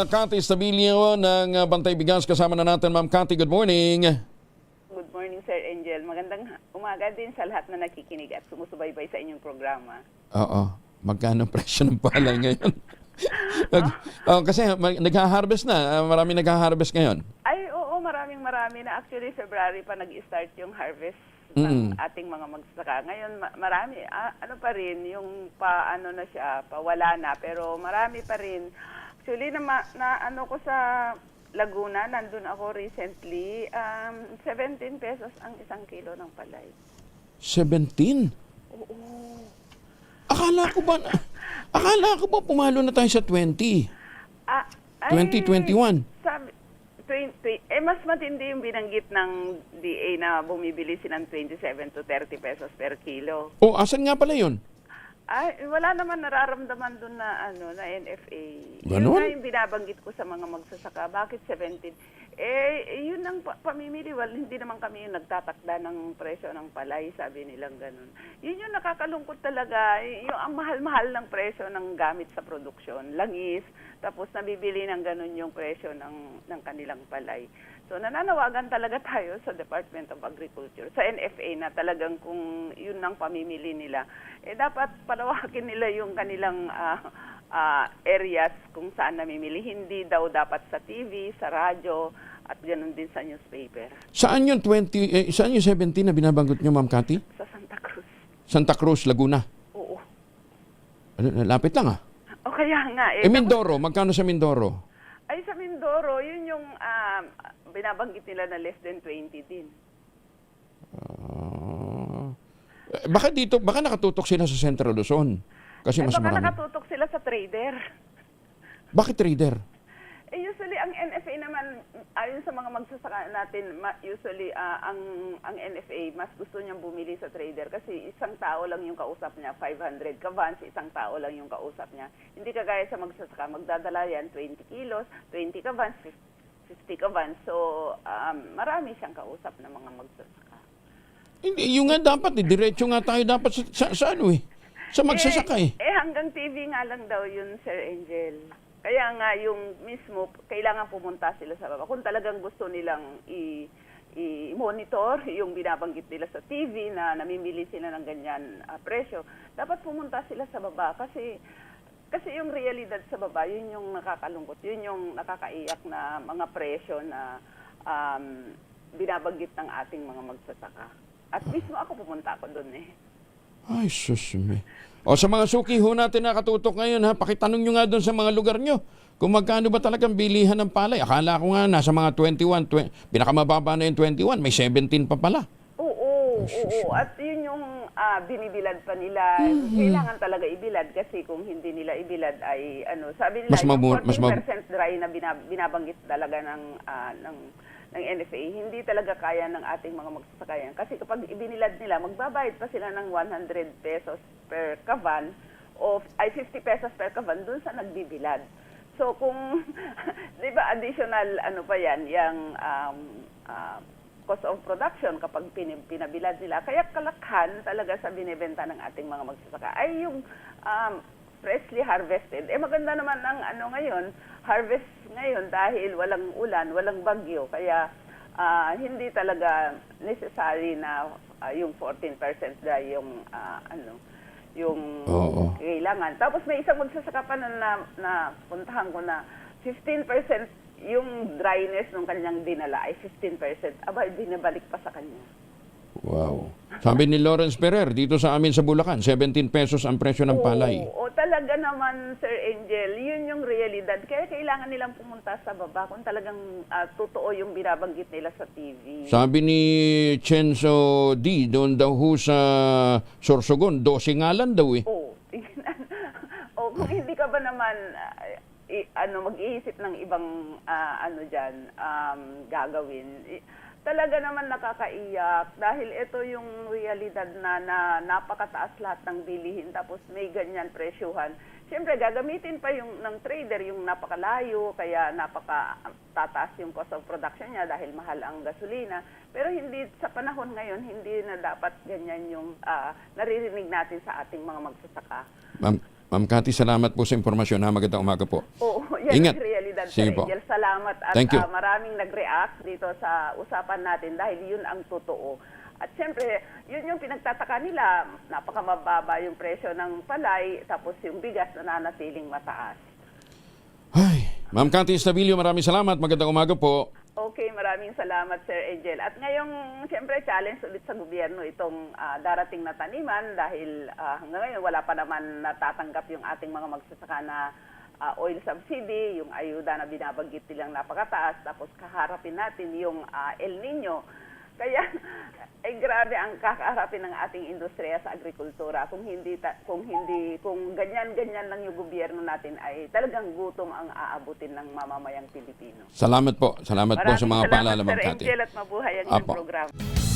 Cathy Stabilio ng Bantay Bigas. Kasama na natin, Ma'am Cathy. Good morning. Good morning, Sir Angel. Magandang umaga din sa lahat na nakikinig at sumusubaybay sa inyong programa. Oo. Magkano presyo ng palay ngayon? Kasi nagha-harvest na. Marami nagha-harvest ngayon. Ay, oo, maraming na. Actually, February pa nag-start yung harvest ng ating mga magsasaka. Ngayon, marami. Ano pa rin, yung na siya, wala na. Pero marami pa rin. Actually, ano ko sa Laguna, nandun ako recently, 17 pesos ang isang kilo ng palay. 17? Oo. Akala ko ba pumalo na tayo sa 20? 2021. Sabi, mas matindi yung binanggit ng DA na bumibili silang 27 to 30 pesos per kilo. Oh, asan nga pala yun? Ay, wala naman nararamdaman doon na na NFA. Ganon? Yun nga yung binabanggit ko sa mga magsasaka. Bakit 17? Yun ang pamimili. Hindi naman kami yung nagtatakda ng presyo ng palay, sabi nilang ganun. Yun yung nakakalungkot talaga. Yung ang mahal-mahal ng presyo ng gamit sa produksyon. Langis, tapos nabibili ng ganun yung presyo ng kanilang palay. So nananawagan talaga tayo sa Department of Agriculture, sa NFA na talagang kung yun ang pamimili nila, dapat palawakin nila yung kanilang areas kung saan namimili. Hindi daw dapat sa TV, sa radyo, at ganun din sa newspaper. Saan yung 17 na binabanggit nyo, Ma'am Cathy? Sa Santa Cruz. Santa Cruz, Laguna. Oo. Lapit lang O kaya nga. Mindoro, magkano sa Mindoro? Ay, sa Mindoro, yun yung binabanggit nila na less than 20 din. Baka nakatutok sila sa Central Luzon. Kasi mas baka marami. nakatutok sila sa trader. Bakit trader? Usually, ang NFA naman, ayon sa mga magsasaka natin, usually, ang NFA, mas gusto niyang bumili sa trader kasi isang tao lang yung kausap niya, 500 kavans, isang tao lang yung kausap niya. Hindi kagaya sa magsasaka, magdadala yan 20 kilos, 20 kavans, 50 kavans. So, marami siyang kausap na mga magsasaka. Hindi, yung nga dapat, diretso nga tayo dapat sa ano sa magsasaka hanggang TV nga lang daw yun, Sir Angel. Kaya nga yung mismo, kailangan pumunta sila sa baba. Kung talagang gusto nilang i-monitor yung binabanggit nila sa TV na namimili sila ng ganyan presyo, dapat pumunta sila sa baba. Kasi yung realidad sa baba, yun yung nakakalungkot. Yun yung nakakaiyak na mga presyo na binabanggit ng ating mga magsasaka. At mismo ako pumunta ako doon Ay, susme. O sa mga suki ho natin nakatutok ngayon, pakitanong nyo nga doon sa mga lugar nyo kung magkano ba talagang bilihan ng palay. Akala ko nga nasa mga 21, pinakamababa na yung 21, may 17 pa pala. Oo. At yun yung binibilad pa nila. Kailangan talaga ibilad kasi kung hindi nila ibilad ay sabi nila yung 14% dry na binabanggit talaga ng NFA, hindi talaga kaya ng ating mga magsasaka yan. Kasi kapag ibinilad nila, magbabayad pa sila ng 100 pesos per kavan o 50 pesos per kavan dun sa nagbibilad. So kung, di ba, additional pa yan, yung cost of production kapag pinabilad nila. Kaya kalakhan talaga sa binibenta ng ating mga magsasaka ay yung freshly harvested. Maganda naman ang ngayon, harvest ngayon dahil walang ulan, walang bagyo. Kaya hindi talaga necessary na yung 14% dry yung kailangan. Tapos may isang magsasaka pa na puntahan ko na 15% yung dryness ng kanyang dinala ay 15%. Aba, binabalik pa sa kanya. Wow. Sabi ni Lawrence Ferrer, dito sa amin sa Bulacan, 17 pesos ang presyo ng palay. Oo, talaga naman, Sir Angel, yun yung realidad. Kaya kailangan nilang pumunta sa baba kung talagang totoo yung binabanggit nila sa TV. Sabi ni Chenzo D, doon daw ho sa Sorsogon, 12 nga lang daw Oo, kung hindi ka ba naman mag-iisip ng ibang gagawin, talaga naman nakakaiyak dahil ito yung realidad na napakataas lahat ng bilihin tapos may ganyan presyuhan. Siyempre gagamitin pa ng trader yung napakalayo kaya napakatataas yung cost of production niya dahil mahal ang gasolina. Pero hindi sa panahon ngayon, hindi na dapat ganyan yung naririnig natin sa ating mga magsasaka. Ma'am Cathy, salamat po sa impormasyon. Magandang umaga po. Oo, yan Ingat. ang realidad. unlimited, Sige Sir po. Angel. Salamat at Thank you. maraming nag-react dito sa usapan natin dahil yun ang totoo. At siyempre, yun yung pinagtataka nila, napakamababa yung presyo ng palay, tapos yung bigas nananatiling mataas. Ay, Ma'am Cathy Estabilio, maraming salamat. Magandang umaga po. Okay, maraming salamat, Sir Angel. At ngayong, siyempre, challenge ulit sa gobyerno itong darating na taniman dahil hanggang ngayon wala pa naman natatanggap yung ating mga magsasaka na oil subsidy, yung ayuda na binabanggit nilang napakataas, tapos kaharapin natin yung El Nino. Kaya, ay grabe ang kakaharapin ng ating industriya sa agrikultura. Kung ganyan-ganyan lang yung gobyerno natin ay talagang gutom ang aabutin ng mamamayang Pilipino. Salamat po. Salamat po sa mga paalala, Ma'am Maraming salamat, Cathy. Sir Angel, at mabuhay ang Apo. inyong programa.